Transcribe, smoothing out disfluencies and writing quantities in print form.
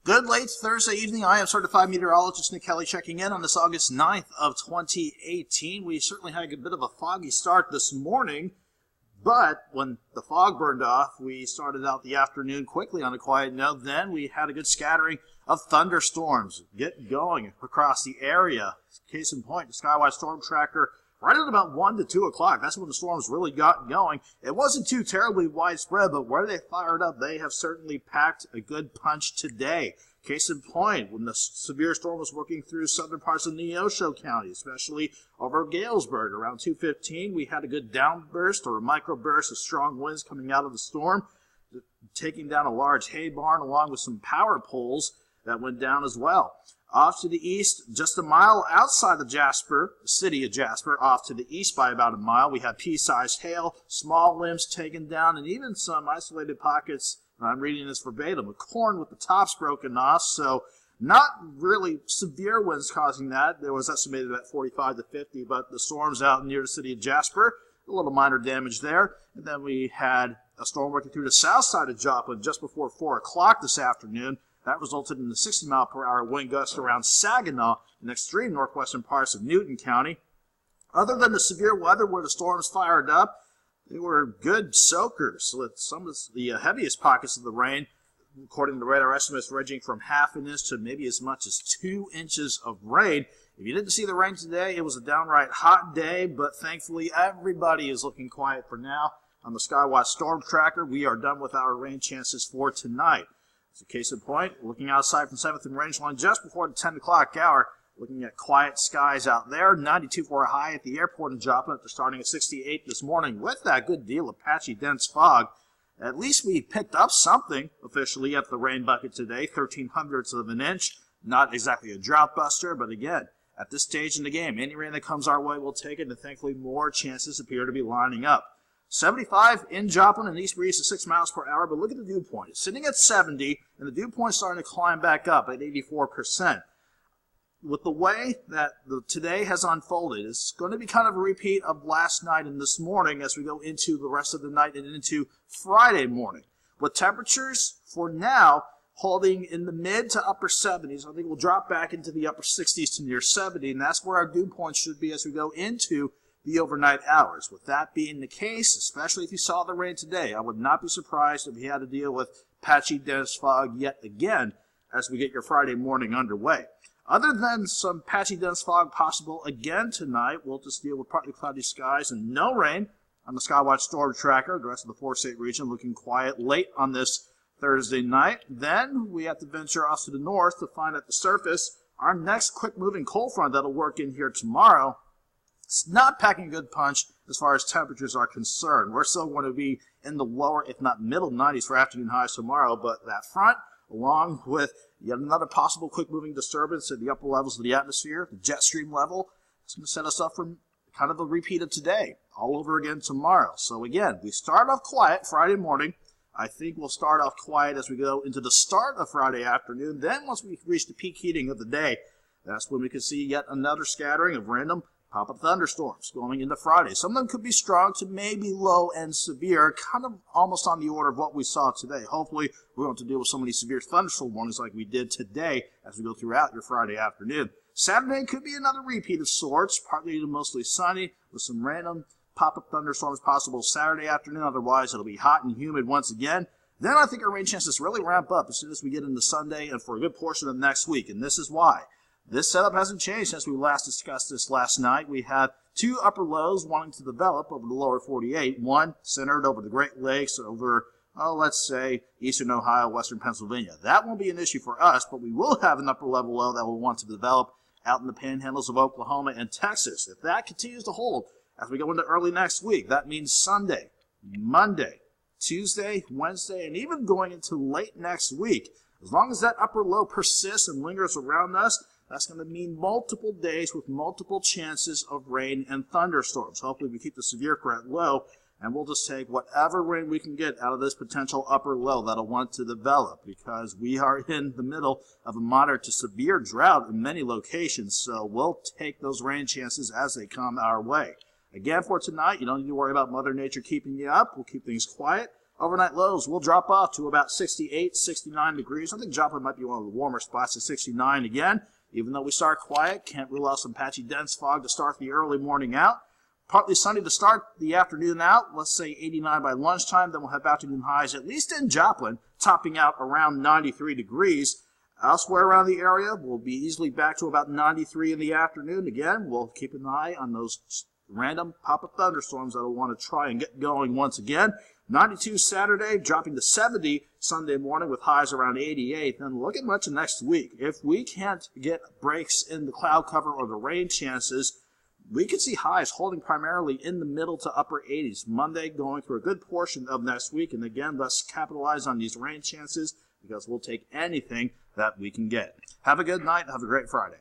Good late Thursday evening. I am certified meteorologist Nick Kelly checking in on this August 9th of 2018. We certainly had a bit of a foggy start this morning, but when the fog burned off, we started out the afternoon quickly on a quiet note. Then we had a good scattering of thunderstorms get going across the area. Case in point, the Skywise Storm Tracker right at about 1 to 2 o'clock. That's when the storms really got going. It wasn't too terribly widespread, but where they fired up, they have certainly packed a good punch today. Case in point, when the severe storm was working through southern parts of Neosho County, especially over Galesburg, around 2:15, we had a good downburst or a microburst of strong winds coming out of the storm, taking down a large hay barn along with some power poles that went down as well. Off to the east, just a mile outside of Jasper, the city of Jasper, off to the east by about a mile, we had pea-sized hail, small limbs taken down, and even some isolated pockets, I'm reading this verbatim, of corn with the tops broken off, so not really severe winds causing that. There was estimated at 45 to 50, but the storms out near the city of Jasper, a little minor damage there. And then we had a storm working through the south side of Joplin just before 4 o'clock this afternoon. That resulted in a 60-mile-per-hour wind gust around Saginaw in extreme northwestern parts of Newton County. Other than the severe weather where the storms fired up, they were good soakers with some of the heaviest pockets of the rain, according to radar estimates, ranging from half an inch to maybe as much as 2 inches of rain. If you didn't see the rain today, it was a downright hot day, but thankfully everybody is looking quiet for now. On the Skywise Storm Tracker, we are done with our rain chances for tonight. As a case in point, looking outside from 7th and Rangeline just before the 10 o'clock hour, looking at quiet skies out there. 92 for a high at the airport in Joplin after starting at 68 this morning with that good deal of patchy, dense fog. At least we picked up something officially at the rain bucket today, 0.13 of an inch. Not exactly a drought buster, but again, at this stage in the game, any rain that comes our way, we'll take it, and thankfully more chances appear to be lining up. 75 in Joplin, and east breeze is 6 miles per hour, but look at the dew point. It's sitting at 70, and the dew point is starting to climb back up at 84%. With the way that today has unfolded, it's going to be kind of a repeat of last night and this morning as we go into the rest of the night and into Friday morning. With temperatures, for now, holding in the mid to upper 70s. I think we'll drop back into the upper 60s to near 70, and that's where our dew point should be as we go into the overnight hours. With that being the case, especially if you saw the rain today, I would not be surprised if you had to deal with patchy, dense fog yet again as we get your Friday morning underway. Other than some patchy, dense fog possible again tonight, we'll just deal with partly cloudy skies and no rain on the Skywatch Storm Tracker. The rest of the 4-state region looking quiet late on this Thursday night. Then we have to venture off to the north to find at the surface our next quick-moving cold front that'll work in here tomorrow. It's not packing a good punch as far as temperatures are concerned. We're still going to be in the lower, if not middle 90s for afternoon highs tomorrow, but that front, along with yet another possible quick-moving disturbance at the upper levels of the atmosphere, the jet stream level, it's going to set us up for kind of a repeat of today, all over again tomorrow. So again, we start off quiet Friday morning. I think we'll start off quiet as we go into the start of Friday afternoon. Then once we reach the peak heating of the day, that's when we can see yet another scattering of random pop-up thunderstorms going into Friday. Some of them could be strong to maybe low and severe, kind of almost on the order of what we saw today. Hopefully, we won't have to deal with so many severe thunderstorm warnings like we did today as we go throughout your Friday afternoon. Saturday could be another repeat of sorts, partly to mostly sunny with some random pop-up thunderstorms possible Saturday afternoon. Otherwise, it'll be hot and humid once again. Then I think our rain chances really ramp up as soon as we get into Sunday and for a good portion of next week, and this is why. This setup hasn't changed since we last discussed this last night. We have two upper lows wanting to develop over the lower 48, one centered over the Great Lakes over, let's say, eastern Ohio, western Pennsylvania. That won't be an issue for us, but we will have an upper level low that will want to develop out in the panhandles of Oklahoma and Texas. If that continues to hold as we go into early next week, that means Sunday, Monday, Tuesday, Wednesday, and even going into late next week. As long as that upper low persists and lingers around us, that's going to mean multiple days with multiple chances of rain and thunderstorms. Hopefully we keep the severe threat low, and we'll just take whatever rain we can get out of this potential upper low that'll want to develop, because we are in the middle of a moderate to severe drought in many locations, so we'll take those rain chances as they come our way. Again, for tonight, you don't need to worry about Mother Nature keeping you up. We'll keep things quiet. Overnight lows will drop off to about 68, 69 degrees. I think Joplin might be one of the warmer spots at 69 again. Even though we start quiet, can't rule out some patchy dense fog to start the early morning out. Partly sunny to start the afternoon out, let's say 89 by lunchtime. Then we'll have afternoon highs, at least in Joplin, topping out around 93 degrees. Elsewhere around the area, we'll be easily back to about 93 in the afternoon. Again, we'll keep an eye on those random pop-up thunderstorms that will want to try and get going once again. 92 Saturday, dropping to 70 Sunday morning with highs around 88. Then look at much of next week. If we can't get breaks in the cloud cover or the rain chances, we could see highs holding primarily in the middle to upper 80s. Monday going through a good portion of next week. And again, let's capitalize on these rain chances because we'll take anything that we can get. Have a good night. Have a great Friday.